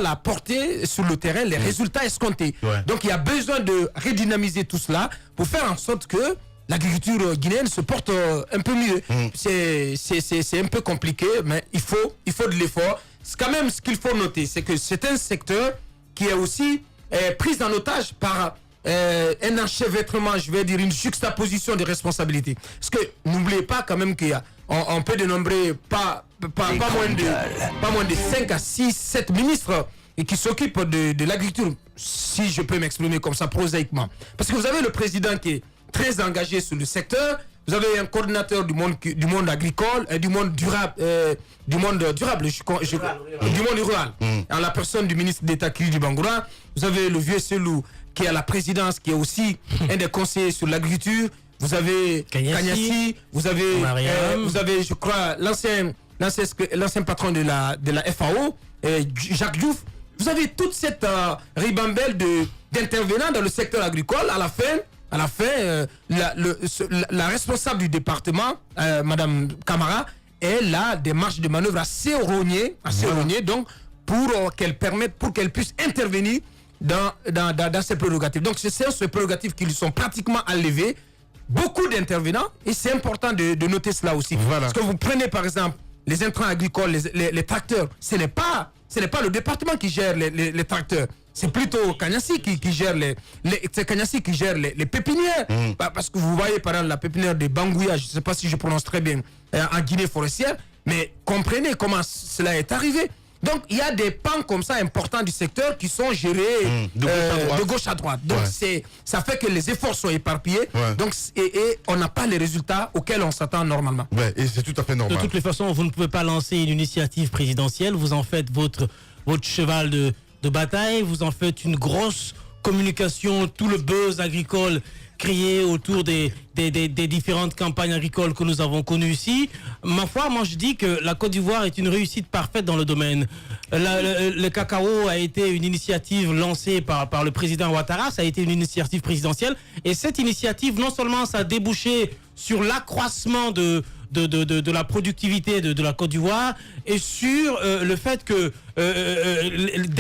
à porter sur le terrain les résultats escomptés. Donc il y a besoin de redynamiser tout cela pour faire en sorte que l'agriculture guinéenne se porte un peu mieux. C'est un peu compliqué, mais il faut de l'effort. Quand même, ce qu'il faut noter, c'est que c'est un secteur qui est aussi pris en otage par un enchevêtrement, je vais dire une juxtaposition de responsabilités. Parce que n'oubliez pas quand même qu'il y a, on peut dénombrer pas moins de 5 à 6, 7 ministres qui s'occupent de l'agriculture, si je peux m'exprimer comme ça prosaïquement. Parce que vous avez le président qui est très engagé sur le secteur, vous avez un coordinateur du monde agricole et du monde durable, du monde rural, en la personne du ministre d'État Kili Bangoura. Vous avez le vieux Selou qui est à la présidence, qui est aussi un des conseillers sur l'agriculture. Vous avez Kanyassi, vous avez, je crois, l'ancien patron de la FAO, Jacques Diouf. Vous avez toute cette ribambelle d'intervenants dans le secteur agricole. À la fin, la responsable du département, Madame Camara, elle a des marges de manœuvre assez rognées, donc pour qu'elle puisse intervenir dans ces prérogatives. Donc c'est ces prérogatives qui lui sont pratiquement enlevées. Beaucoup d'intervenants, et c'est important de noter cela aussi. Parce que vous prenez par exemple les intrants agricoles, les tracteurs, ce n'est pas le département qui gère les tracteurs. c'est plutôt Kanyasi qui gère les pépinières. Parce que vous voyez par exemple la pépinière de Bangouya, je ne sais pas si je prononce très bien, en Guinée forestière, mais comprenez comment cela est arrivé. Donc il y a des pans comme ça importants du secteur qui sont gérés de gauche à droite. Donc ça fait que les efforts sont éparpillés. Donc, et on n'a pas les résultats auxquels on s'attend normalement. Et c'est tout à fait normal. De toutes les façons, vous ne pouvez pas lancer une initiative présidentielle. Vous en faites votre cheval de bataille. Vous en faites une grosse communication, tout le buzz agricole créé autour des différentes campagnes agricoles que nous avons connues ici. Ma foi, moi je dis que la Côte d'Ivoire est une réussite parfaite dans le domaine. Le cacao a été une initiative lancée par le président Ouattara, ça a été une initiative présidentielle. Et cette initiative, non seulement ça a débouché sur l'accroissement de la productivité de la Côte d'Ivoire et sur le fait que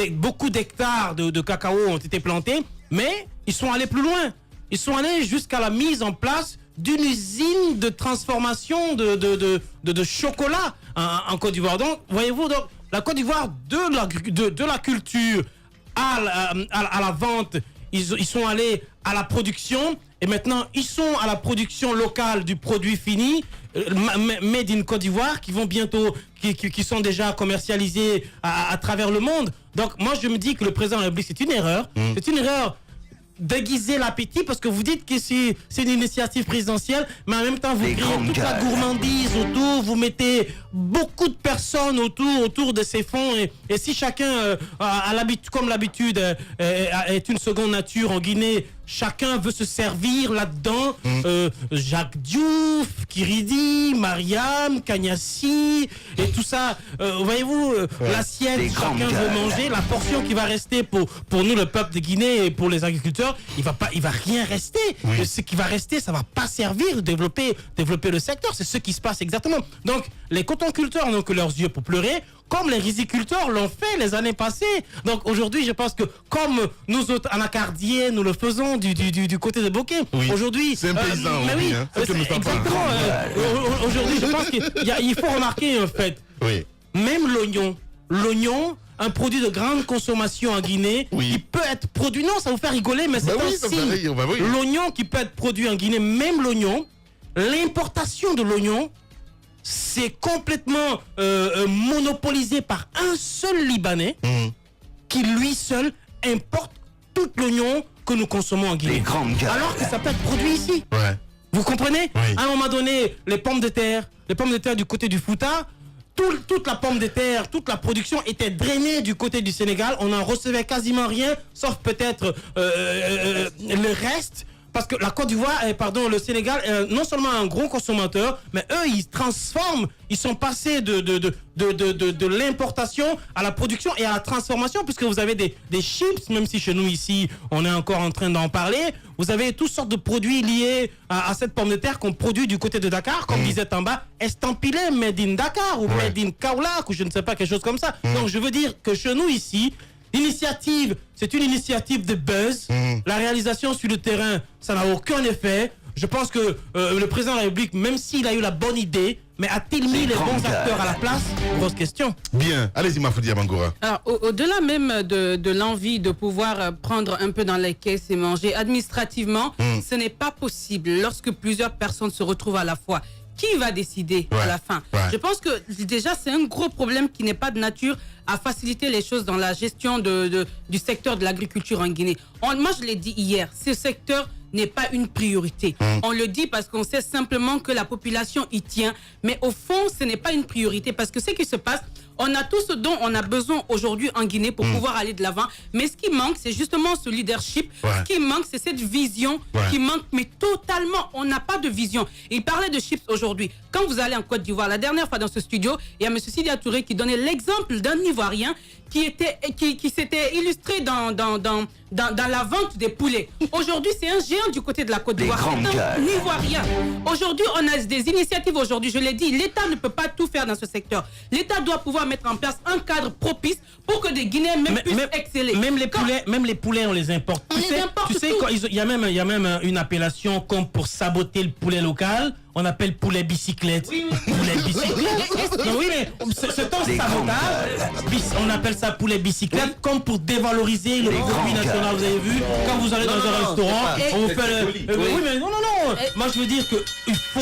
beaucoup d'hectares de cacao ont été plantés, mais ils sont allés plus loin. Ils sont allés jusqu'à la mise en place d'une usine de transformation de chocolat en Côte d'Ivoire. Donc, voyez-vous, la Côte d'Ivoire, de la culture à la vente, ils sont allés à la production et maintenant ils sont à la production locale du produit fini, made in Côte d'Ivoire, qui vont bientôt, qui sont déjà commercialisés à travers le monde. Donc, moi, je me dis que le président de la République, c'est une erreur. C'est une erreur déguiser l'appétit parce que vous dites que c'est une initiative présidentielle, mais en même temps vous créez toute la gourmandise autour, vous mettez beaucoup de personnes autour de ces fonds et si chacun a l'habitude, comme l'habitude est une seconde nature en Guinée, chacun veut se servir là-dedans. Jacques Diouf, Kiridi, Mariam, Kanyasi et tout ça. Voyez-vous, l'assiette, chacun veut manger. La portion qui va rester pour nous, le peuple de Guinée et pour les agriculteurs, il va rien rester. Ce qui va rester, ça va pas servir de développer le secteur. C'est ce qui se passe exactement. Donc, les cotonculteurs n'ont que leurs yeux pour pleurer, comme les riziculteurs l'ont fait les années passées. Donc aujourd'hui, je pense que comme nous autres anacardiers, nous le faisons du côté de Bokeh. Aujourd'hui, c'est un paysan. Exactement. Aujourd'hui, je pense qu'il faut remarquer un fait. Même l'oignon, un produit de grande consommation en Guinée, qui peut être produit. Non, ça vous fait rigoler, mais c'est un signe. L'oignon qui peut être produit en Guinée, même l'oignon, l'importation de l'oignon, c'est complètement monopolisé par un seul Libanais qui lui seul importe tout l'oignon que nous consommons en Guinée. Alors que ça peut être produit ici. Vous comprenez? À un moment donné, les pommes de terre du côté du Fouta, toute la pomme de terre, toute la production était drainée du côté du Sénégal. On n'en recevait quasiment rien, sauf peut-être le reste. Parce que la Côte d'Ivoire, le Sénégal, non seulement un gros consommateur, mais eux, ils transforment, ils sont passés de l'importation à la production et à la transformation, puisque vous avez des chips, même si chez nous ici, on est encore en train d'en parler, vous avez toutes sortes de produits liés à cette pomme de terre qu'on produit du côté de Dakar, comme disait en bas, estampillé made in Dakar ou made in Kaolack ou je ne sais pas, quelque chose comme ça. Donc je veux dire que chez nous ici, l'initiative, c'est une initiative de buzz. La réalisation sur le terrain, ça n'a aucun effet. Je pense que le président de la République, même s'il a eu la bonne idée, mais a-t-il mis les bons acteurs à la place? Grosse question. Bien, allez-y Mafoudia Bangoura. Alors, au-delà même de l'envie de pouvoir prendre un peu dans les caisses et manger, administrativement, ce n'est pas possible lorsque plusieurs personnes se retrouvent à la fois. Qui va décider à la fin? Je pense que déjà c'est un gros problème qui n'est pas de nature à faciliter les choses dans la gestion du secteur de l'agriculture en Guinée. Moi je l'ai dit hier, ce secteur n'est pas une priorité. On le dit parce qu'on sait simplement que la population y tient, mais au fond ce n'est pas une priorité parce que ce qui se passe, on a tout ce dont on a besoin aujourd'hui en Guinée pour pouvoir aller de l'avant. Mais ce qui manque, c'est justement ce leadership. Ce qui manque, c'est cette vision qui manque, mais totalement. On n'a pas de vision. Il parlait de chips aujourd'hui. Quand vous allez en Côte d'Ivoire, la dernière fois dans ce studio, il y a M. Sidia Touré qui donnait l'exemple d'un Ivoirien qui s'était illustré dans la vente des poulets. Aujourd'hui, c'est un géant du côté de la Côte d'Ivoire. C'est un Ivoirien. Aujourd'hui, on a des initiatives. Aujourd'hui, je l'ai dit, l'État ne peut pas tout faire dans ce secteur. L'État doit pouvoir mettre en place un cadre propice pour que des Guinéens puissent exceller. Même les poulets, on les importe. Tu sais, il y a même une appellation comme pour saboter le poulet local. On appelle poulet bicyclette, poulet bicyclettes. Non, oui, mais c'est un sabotage. On appelle ça pour les bicyclettes, comme pour dévaloriser le produit national. Vous avez vu, quand vous allez dans un restaurant, on vous fait oui, mais non. Moi, je veux dire que il faut.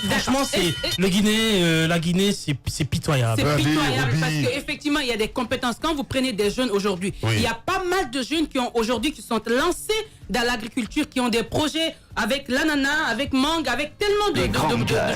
Franchement, c'est le Guinée, la Guinée, c'est pitoyable. C'est pitoyable parce qu'effectivement, il y a des compétences. Quand vous prenez des jeunes aujourd'hui, il y a pas mal de jeunes qui sont lancés dans l'agriculture, qui ont des projets avec l'ananas, avec mangue, avec tellement de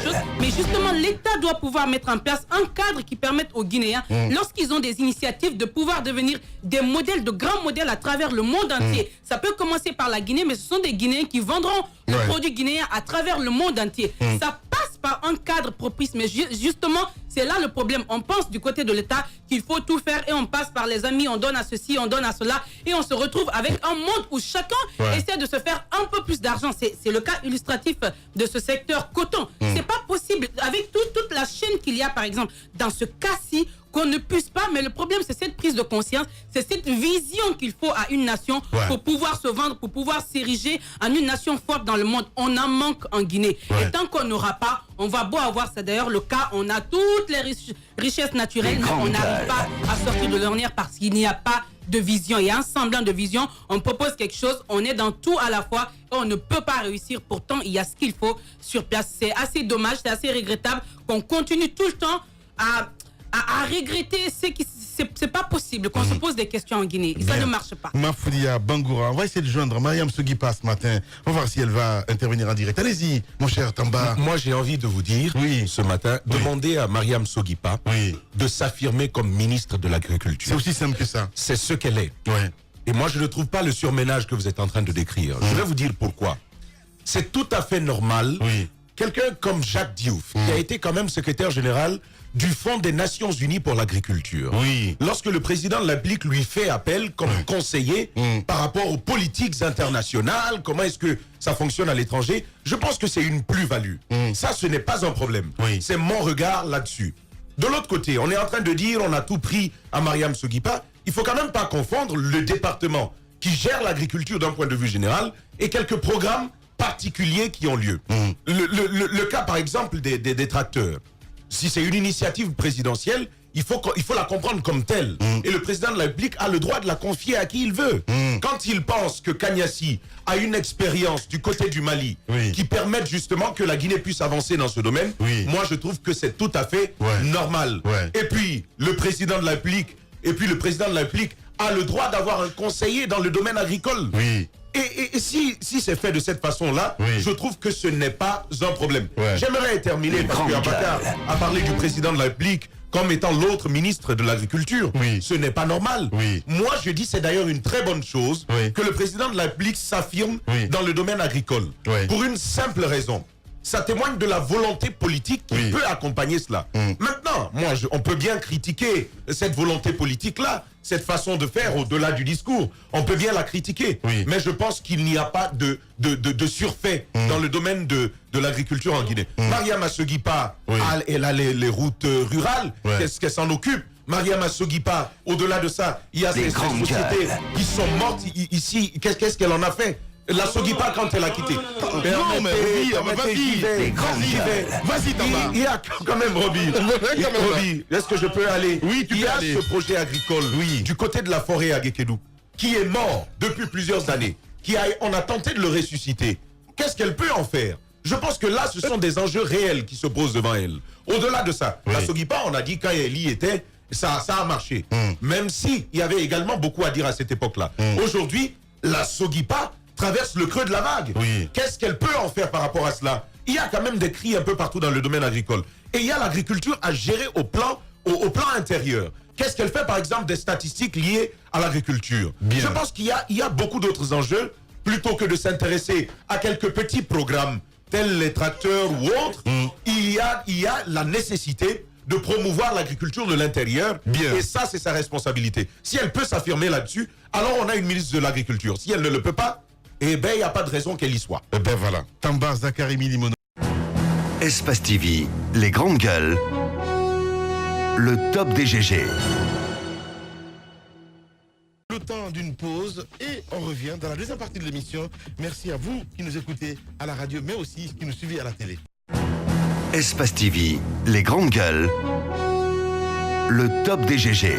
choses. Mais justement, l'État doit pouvoir mettre en place un cadre qui permette aux Guinéens, lorsqu'ils ont des initiatives, de pouvoir devenir des modèles, de grands modèles à travers le monde entier. Ça peut commencer par la Guinée, mais ce sont des Guinéens qui vendront le produit guinéen à travers le monde entier. Ça passe par un cadre propice, mais justement, c'est là le problème. On pense du côté de l'État qu'il faut tout faire et on passe par les amis, on donne à ceci, on donne à cela et on se retrouve avec un monde où chacun essaie de se faire un peu plus d'argent. C'est le cas illustratif de ce secteur coton. C'est pas possible avec toute la chaîne qu'il y a, par exemple, dans ce cas-ci, qu'on ne puisse pas, mais le problème c'est cette prise de conscience, c'est cette vision qu'il faut à une nation pour pouvoir se vendre, pour pouvoir s'ériger en une nation forte dans le monde. On en manque en Guinée. Et tant qu'on n'aura pas, on va beau avoir, c'est d'ailleurs le cas, on a toutes les richesses naturelles, mais on n'arrive pas à sortir de l'ornière parce qu'il n'y a pas de vision. Il y a un semblant de vision, on propose quelque chose, on est dans tout à la fois et on ne peut pas réussir. Pourtant, il y a ce qu'il faut sur place. C'est assez dommage, c'est assez regrettable qu'on continue tout le temps à regretter ce qui c'est pas possible qu'on se pose des questions en Guinée. Ça ne marche pas. Mafoudia Bangoura, on va essayer de joindre Mariam Sogipa ce matin. On va voir si elle va intervenir en direct. Allez-y, mon cher Tamba. Moi, j'ai envie de vous dire ce matin, demandez à Mariam Sogipa de s'affirmer comme ministre de l'Agriculture. C'est aussi simple que ça. C'est ce qu'elle est. Et moi, je ne trouve pas le surménage que vous êtes en train de décrire. Je vais vous dire pourquoi. C'est tout à fait normal. Quelqu'un comme Jacques Diouf, qui a été quand même secrétaire général du Fonds des Nations Unies pour l'agriculture. Lorsque le président de la République lui fait appel comme conseiller par rapport aux politiques internationales, comment est-ce que ça fonctionne à l'étranger, je pense que c'est une plus-value. Ça, ce n'est pas un problème. C'est mon regard là-dessus. De l'autre côté, on est en train de dire on a tout pris à Mariam Sogipa. Il faut quand même pas confondre le département qui gère l'agriculture d'un point de vue général et quelques programmes particuliers qui ont lieu. Le cas, par exemple, des tracteurs. Si c'est une initiative présidentielle, il faut la comprendre comme telle. Et le président de la République a le droit de la confier à qui il veut. Quand il pense que Kanyasi a une expérience du côté du Mali qui permette justement que la Guinée puisse avancer dans ce domaine, moi je trouve que c'est tout à fait normal. Et puis le président de la République a le droit d'avoir un conseiller dans le domaine agricole. Et si c'est fait de cette façon-là, je trouve que ce n'est pas un problème. J'aimerais terminer parce que Abakar a parlé du président de la République comme étant l'autre ministre de l'Agriculture. Ce n'est pas normal. Moi, je dis c'est d'ailleurs une très bonne chose que le président de la République s'affirme dans le domaine agricole. Pour une simple raison. Ça témoigne de la volonté politique qui peut accompagner cela. Maintenant, on peut bien critiquer cette volonté politique-là, cette façon de faire au-delà du discours. On peut bien la critiquer. Mais je pense qu'il n'y a pas de surfait dans le domaine de l'agriculture en Guinée. Mariam Sogipa, elle a les routes rurales. Qu'est-ce qu'elle s'en occupe? Mariam Sogipa, au-delà de ça, il y a ces sociétés qui sont mortes ici. Qu'est-ce qu'elle en a fait? La Sogipa quand elle a quitté. Non mais vas-y Tamba. Il y a quand même Roby, est-ce que je peux aller? Oui, tu peux aller. Il y a ce projet agricole du côté de la forêt à Guékédou qui est mort depuis plusieurs années. On a tenté de le ressusciter. Qu'est-ce qu'elle peut en faire? Je pense que là, ce sont des enjeux réels qui se posent devant elle. Au-delà de ça, la Sogipa, on a dit quand elle y était, ça a marché. Même si il y avait également beaucoup à dire à cette époque-là. Aujourd'hui, la Sogipa traverse le creux de la vague. Qu'est-ce qu'elle peut en faire par rapport à cela? Il y a quand même des cris un peu partout dans le domaine agricole. Et il y a l'agriculture à gérer au plan intérieur. Qu'est-ce qu'elle fait par exemple des statistiques liées à l'agriculture? Je pense qu'il y a beaucoup d'autres enjeux plutôt que de s'intéresser à quelques petits programmes tels les tracteurs ou autres. Il y a la nécessité de promouvoir l'agriculture de l'intérieur. Et ça, c'est sa responsabilité. Si elle peut s'affirmer là-dessus, alors on a une ministre de l'Agriculture. Si elle ne le peut pas, eh bien, il n'y a pas de raison qu'elle y soit. Eh bien, voilà. Tamba Zakari Milimono. Espace TV, les grandes gueules. Le top des GG. Le temps d'une pause et on revient dans la deuxième partie de l'émission. Merci à vous qui nous écoutez à la radio, mais aussi qui nous suivez à la télé. Espace TV, les grandes gueules, le top des GG.